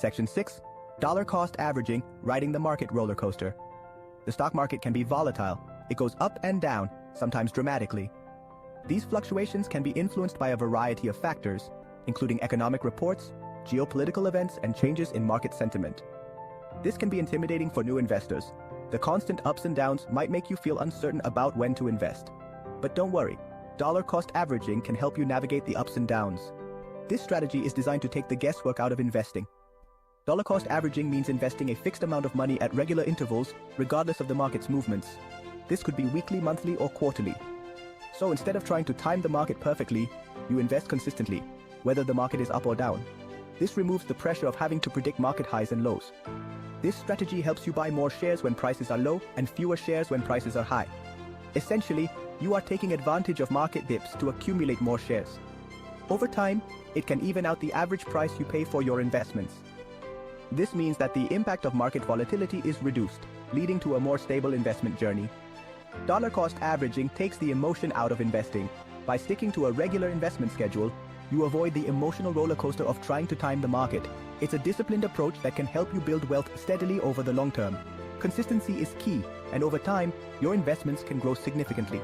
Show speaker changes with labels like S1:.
S1: Section 6. Dollar cost averaging, riding the market roller coaster. The stock market can be volatile. It goes up and down, sometimes dramatically. These fluctuations can be influenced by a variety of factors, including economic reports, geopolitical events, and changes in market sentiment. This can be intimidating for new investors. The constant ups and downs might make you feel uncertain about when to invest. But don't worry, dollar cost averaging can help you navigate the ups and downs. This strategy is designed to take the guesswork out of investing. Dollar cost averaging means investing a fixed amount of money at regular intervals, regardless of the market's movements. This could be weekly, monthly, or quarterly. So instead of trying to time the market perfectly, you invest consistently, whether the market is up or down. This removes the pressure of having to predict market highs and lows. This strategy helps you buy more shares when prices are low and fewer shares when prices are high. Essentially, you are taking advantage of market dips to accumulate more shares. Over time, it can even out the average price you pay for your investments. This means that the impact of market volatility is reduced, leading to a more stable investment journey. Dollar cost averaging takes the emotion out of investing. By sticking to a regular investment schedule, you avoid the emotional roller coaster of trying to time the market. It's a disciplined approach that can help you build wealth steadily over the long term. Consistency is key, and over time, your investments can grow significantly.